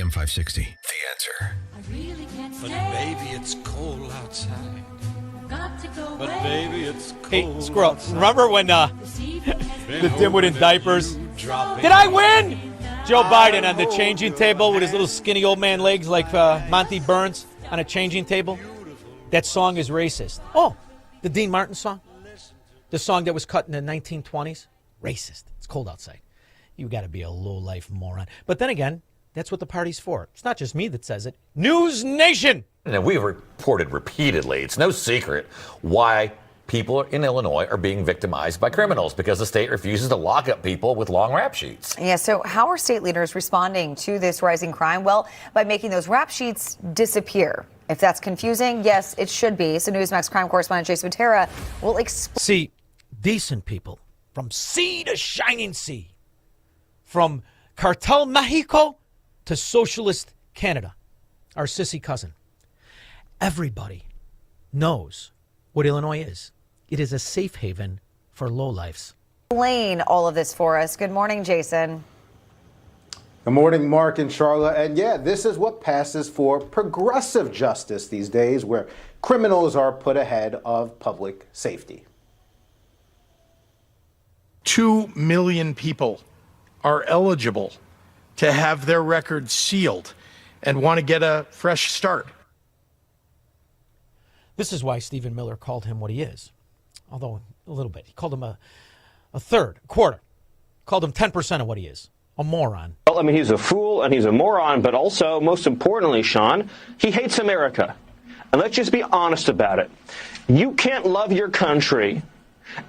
AM 560. The Answer. I really can't But stay. baby, it's cold outside. Got to go But away. baby, it's cold. Hey, Squirrel, outside. remember when This evening has Been the dimwit in hoping diapers? that you'd drop Did in. I win? Joe Biden on the changing table with his little skinny old man legs like Monty Burns on a changing table. That song is racist. Oh, the Dean Martin song? The song that was cut in the 1920s? Racist. It's cold outside. You got to be a low-life moron. But then again, that's what the party's for. It's not just me that says it. News Nation! And we've reported repeatedly, it's no secret why people in Illinois are being victimized by criminals, because the state refuses to lock up people with long rap sheets. Yeah, so how are state leaders responding to this rising crime? Well, by making those rap sheets disappear. If that's confusing, yes, it should be. So Newsmax crime correspondent Jason Matera will explain. See, decent people from sea to shining sea, from Cartel Mexico to Socialist Canada, our sissy cousin. Everybody knows what Illinois is. It is a safe haven for lowlifes. Explain all of this for us. Good morning, Jason. Good morning, Mark and Charlotte. And yeah, this is what passes for progressive justice these days, where criminals are put ahead of public safety. 2 million people are eligible to have their records sealed and want to get a fresh start. This is why Stephen Miller called him what he is, although a little bit. He called him a third, a quarter. Called him 10% of what he is, a moron. Well, I mean, he's a fool and he's a moron, but also, most importantly, Sean, he hates America. And let's just be honest about it. You can't love your country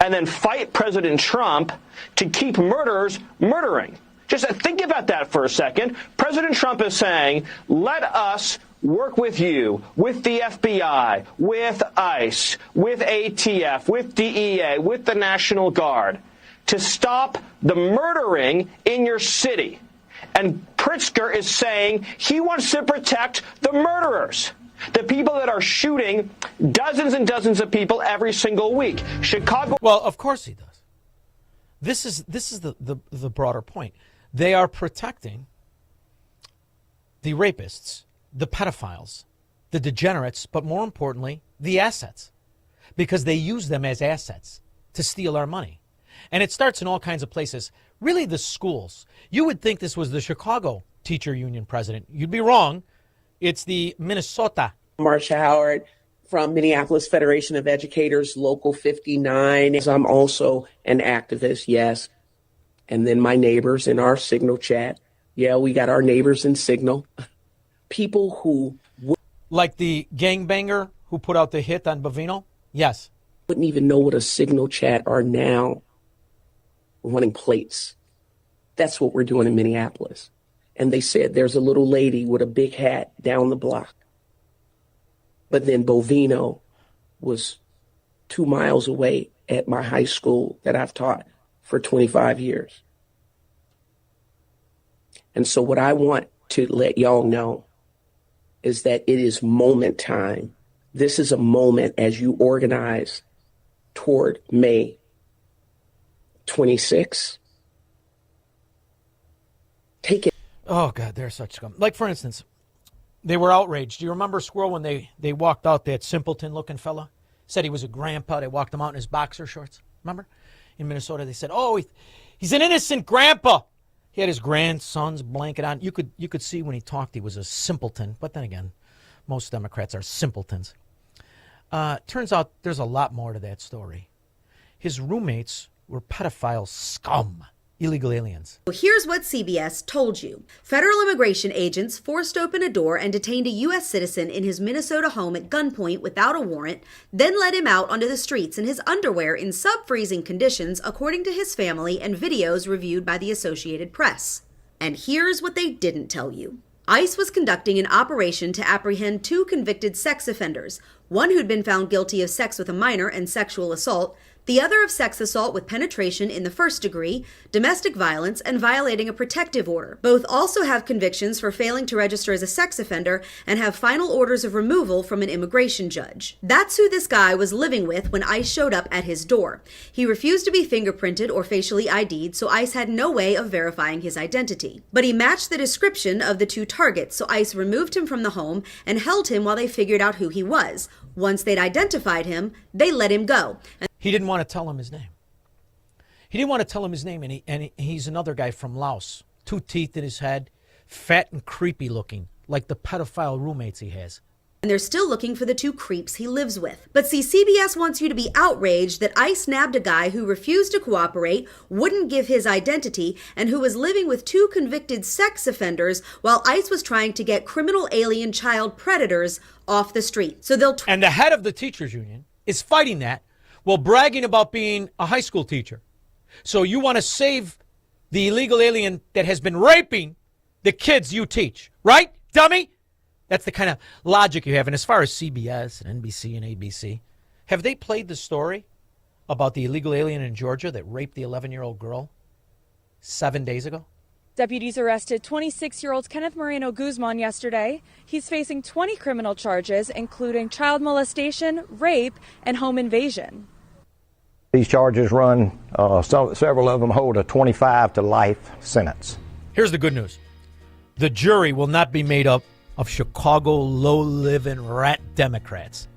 and then fight President Trump to keep murderers murdering. Just think about that for a second. President Trump is saying, let us work with you, with the FBI, with ICE, with ATF, with DEA, with the National Guard, to stop the murdering in your city. And Pritzker is saying he wants to protect the murderers, the people that are shooting dozens and dozens of people every single week. Chicago. Well, of course he does. This is the broader point. They are protecting the rapists, the pedophiles, the degenerates, but more importantly, the assets, because they use them as assets to steal our money. And it starts in all kinds of places. Really, the schools. You would think this was the Chicago Teacher Union president. You'd be wrong. It's the Minnesota. Marsha Howard from Minneapolis Federation of Educators, Local 59. I'm also an activist, yes. And then my neighbors in our Signal chat. Yeah, we got our neighbors in Signal. People who like the gangbanger who put out the hit on Bovino? Yes. Wouldn't even know what a Signal chat are now running plates. That's what we're doing in Minneapolis. And they said there's a little lady with a big hat down the block. But then Bovino was 2 miles away at my high school that I've taught for 25 years. And so what I want to let y'all know is that it is moment time. This is a moment as you organize toward May 26. Take it. Oh, God, they're such scum. Like, for instance, they were outraged. Do you remember, Squirrel, when they walked out, that simpleton-looking fella? Said he was a grandpa. They walked him out in his boxer shorts. Remember? In Minnesota, they said, oh, he's an innocent grandpa. He had his grandson's blanket on. You could see when he talked he was a simpleton. But then again, most Democrats are simpletons. Turns out there's a lot more to that story. His roommates were pedophile scum, illegal aliens. Here's what CBS told you. Federal immigration agents forced open a door and detained a U.S. citizen in his Minnesota home at gunpoint without a warrant, then let him out onto the streets in his underwear in sub-freezing conditions, according to his family and videos reviewed by the Associated Press. And here's what they didn't tell you. ICE was conducting an operation to apprehend 2 convicted sex offenders, one who'd been found guilty of sex with a minor and sexual assault, the other of sex assault with penetration in the first degree, domestic violence, and violating a protective order. Both also have convictions for failing to register as a sex offender and have final orders of removal from an immigration judge. That's who this guy was living with when ICE showed up at his door. He refused to be fingerprinted or facially ID'd, so ICE had no way of verifying his identity. But he matched the description of the two targets, so ICE removed him from the home and held him while they figured out who he was. Once they'd identified him, they let him go. He didn't want to tell him his name. He didn't want to tell him his name, and he's another guy from Laos. 2 teeth in his head, fat and creepy looking, like the pedophile roommates he has. And they're still looking for the 2 creeps he lives with. But see, CBS wants you to be outraged that ICE nabbed a guy who refused to cooperate, wouldn't give his identity, and who was living with 2 convicted sex offenders while ICE was trying to get criminal alien child predators off the street. So they'll... And the head of the teachers union is fighting that while bragging about being a high school teacher. So you want to save the illegal alien that has been raping the kids you teach, right, dummy? That's the kind of logic you have. And as far as CBS and NBC and ABC, have they played the story about the illegal alien in Georgia that raped the 11-year-old girl 7 days ago? Deputies arrested 26-year-old Kenneth Moreno Guzman yesterday. He's facing 20 criminal charges, including child molestation, rape, and home invasion. These charges run, several of them hold a 25 to life sentence. Here's the good news. The jury will not be made up of Chicago low-living rat Democrats.